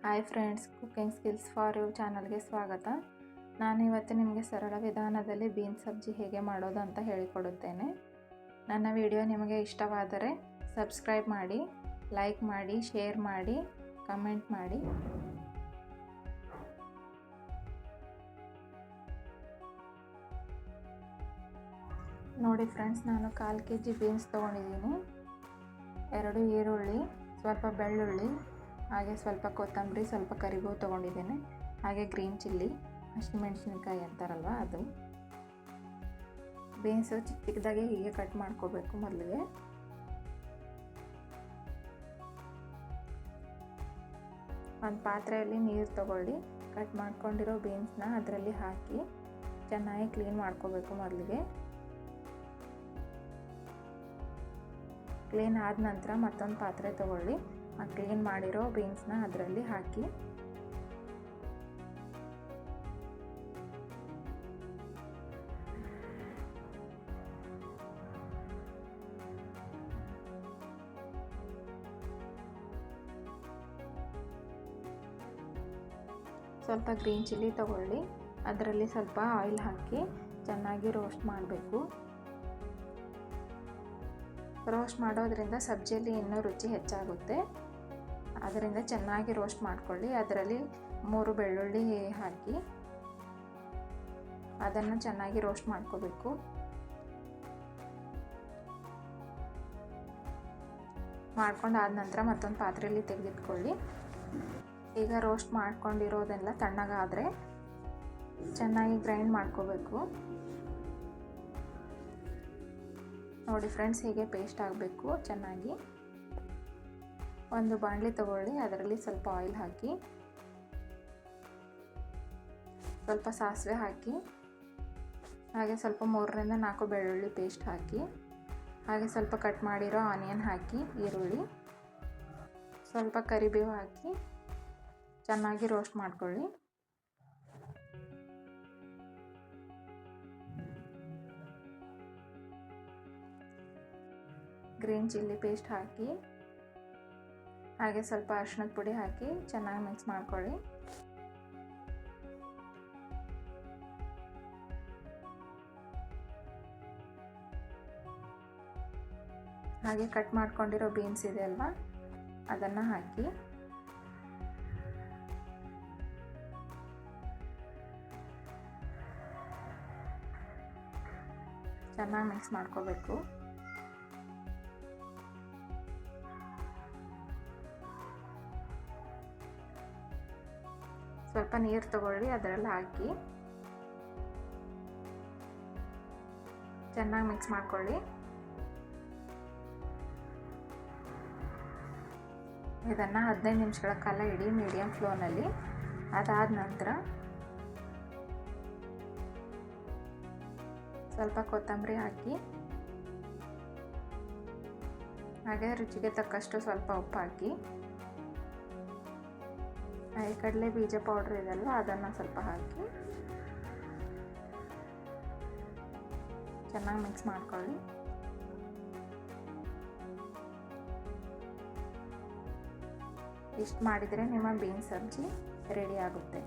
Hi friends, cooking skills for you ಚಾನಲ್ಗೆ ಸ್ವಾಗತ. ನಾನು ಇವತ್ತು ನಿಮಗೆ ಸರಳ ವಿಧಾನದಲ್ಲಿ ಬೀನ್ಸ್ ಸಬ್ಜಿ ಹೇಗೆ ಮಾಡೋದು ಅಂತ ಹೇಳಿಕೊಡುತ್ತೇನೆ. ನನ್ನ ವಿಡಿಯೋ ನಿಮಗೆ ಇಷ್ಟವಾದರೆ ಸಬ್ಸ್ಕ್ರೈಬ್ ಮಾಡಿ, ಲೈಕ್ ಮಾಡಿ, ಶೇರ್ ಮಾಡಿ, ಕಮೆಂಟ್ ಮಾಡಿ. ನೋಡಿ ಫ್ರೆಂಡ್ಸ್, ನಾನು 1/4 kg ಬೀನ್ಸ್ ತೊಗೊಂಡಿದ್ದೀನಿ. 2 ಈರುಳ್ಳಿ, ಸ್ವಲ್ಪ ಬೆಳ್ಳುಳ್ಳಿ, ಹಾಗೆ ಸ್ವಲ್ಪ ಕೊತ್ತಂಬರಿ, ಸ್ವಲ್ಪ ಕರಿಬೇವು ತೊಗೊಂಡಿದ್ದೇನೆ. ಹಾಗೆ ಗ್ರೀನ್ ಚಿಲ್ಲಿ, ಹಸಿಮೆಣಸಿನಕಾಯಿ ಅಂತಾರಲ್ವ ಅದು. ಬೀನ್ಸು ಚಿಕ್ಕ ಚಿಕ್ಕದಾಗಿ ಹೀಗೆ ಕಟ್ ಮಾಡ್ಕೋಬೇಕು. ಮೊದಲಿಗೆ ಒಂದು ಪಾತ್ರೆಯಲ್ಲಿ ನೀರು ತಗೊಳ್ಳಿ. ಕಟ್ ಮಾಡ್ಕೊಂಡಿರೋ ಬೀನ್ಸ್ನ ಅದರಲ್ಲಿ ಹಾಕಿ ಚೆನ್ನಾಗಿ ಕ್ಲೀನ್ ಮಾಡ್ಕೋಬೇಕು. ಮೊದಲಿಗೆ ಕ್ಲೀನ್ ಆದ ನಂತರ ಮತ್ತೊಂದು ಪಾತ್ರೆ ತಗೊಳ್ಳಿ. ಆ ಕ್ಲೀನ್ ಮಾಡಿರೋ ಬೀನ್ಸ್ನ ಅದರಲ್ಲಿ ಹಾಕಿ ಸ್ವಲ್ಪ ಗ್ರೀನ್ ಚಿಲ್ಲಿ ತಗೊಳ್ಳಿ. ಅದರಲ್ಲಿ ಸ್ವಲ್ಪ ಆಯಿಲ್ ಹಾಕಿ ಚೆನ್ನಾಗಿ ರೋಸ್ಟ್ ಮಾಡಬೇಕು. ರೋಸ್ಟ್ ಮಾಡೋದ್ರಿಂದ ಸಬ್ಜಿಯಲ್ಲಿ ಇನ್ನೂ ರುಚಿ ಹೆಚ್ಚಾಗುತ್ತೆ. ಅದರಿಂದ ಚೆನ್ನಾಗಿ ರೋಸ್ಟ್ ಮಾಡ್ಕೊಳ್ಳಿ. ಅದರಲ್ಲಿ 3 ಬೆಳ್ಳುಳ್ಳಿ ಹಾಕಿ ಅದನ್ನು ಚೆನ್ನಾಗಿ ರೋಸ್ಟ್ ಮಾಡ್ಕೋಬೇಕು. ಮಾಡ್ಕೊಂಡಾದ ನಂತರ ಮತ್ತೊಂದು ಪಾತ್ರೆಯಲ್ಲಿ ತೆಗೆದಿಟ್ಕೊಳ್ಳಿ. ಈಗ ರೋಸ್ಟ್ ಮಾಡ್ಕೊಂಡಿರೋದೆಲ್ಲ ತಣ್ಣಗಾದರೆ ಚೆನ್ನಾಗಿ ಗ್ರೈಂಡ್ ಮಾಡ್ಕೋಬೇಕು. ನೋಡಿ ಫ್ರೆಂಡ್ಸ್, ಹೀಗೆ ಪೇಸ್ಟ್ ಆಗಬೇಕು ಚೆನ್ನಾಗಿ. ಒಂದು ಬಾಣಲಿ ತಗೊಳ್ಳಿ. ಅದರಲ್ಲಿ ಸ್ವಲ್ಪ ಆಯಿಲ್ ಹಾಕಿ, ಸ್ವಲ್ಪ ಸಾಸಿವೆ ಹಾಕಿ, ಹಾಗೆ ಸ್ವಲ್ಪ 3ರಿಂದ 4 ಬೆಳ್ಳುಳ್ಳಿ ಪೇಸ್ಟ್ ಹಾಕಿ, ಹಾಗೆ ಸ್ವಲ್ಪ ಕಟ್ ಮಾಡಿರೋ ಆನಿಯನ್ ಹಾಕಿ, ಈರುಳ್ಳಿ, ಸ್ವಲ್ಪ ಕರಿಬೇವು ಹಾಕಿ ಚೆನ್ನಾಗಿ ರೋಸ್ಟ್ ಮಾಡ್ಕೊಳ್ಳಿ. ಗ್ರೀನ್ ಚಿಲ್ಲಿ ಪೇಸ್ಟ್ ಹಾಕಿ, ಹಾಗೆ ಸ್ವಲ್ಪ ಅರಿಶಿಣದ ಪುಡಿ ಹಾಕಿ ಚೆನ್ನಾಗಿ ಮಿಕ್ಸ್ ಮಾಡ್ಕೊಳ್ಳಿ. ಹಾಗೆ ಕಟ್ ಮಾಡ್ಕೊಂಡಿರೋ ಬೀನ್ಸ್ ಇದೆ ಅಲ್ವಾ, ಅದನ್ನು ಹಾಕಿ ಚೆನ್ನಾಗಿ ಮಿಕ್ಸ್ ಮಾಡ್ಕೋಬೇಕು. ಸ್ವಲ್ಪ ನೀರು ತಗೊಳ್ಳಿ. ಅದರಲ್ಲಿ ಹಾಕಿ ಚೆನ್ನಾಗಿ ಮಿಕ್ಸ್ ಮಾಡ್ಕೊಳ್ಳಿ. ಇದನ್ನು 15 ನಿಮಿಷಗಳ ಕಾಲ ಇಡಿ ಮೀಡಿಯಂ ಫ್ಲೇಮ್ನಲ್ಲಿ. ಅದಾದ ನಂತರ ಸ್ವಲ್ಪ ಕೊತ್ತಂಬರಿ ಹಾಕಿ, ಹಾಗೆ ರುಚಿಗೆ ತಕ್ಕಷ್ಟು ಸ್ವಲ್ಪ ಉಪ್ಪು ಹಾಕಿ, ಹಾಗೆ ಕಡಲೆ ಬೀಜ ಪೌಡ್ರ್ ಇದೆಯಲ್ಲ ಅದನ್ನು ಸ್ವಲ್ಪ ಹಾಕಿ ಚೆನ್ನಾಗಿ ಮಿಕ್ಸ್ ಮಾಡ್ಕೊಳ್ಳಿ. ಇಷ್ಟು ಮಾಡಿದರೆ ನಿಮ್ಮ ಬೀನ್ಸ್ ಸಬ್ಜಿ ರೆಡಿ ಆಗುತ್ತೆ.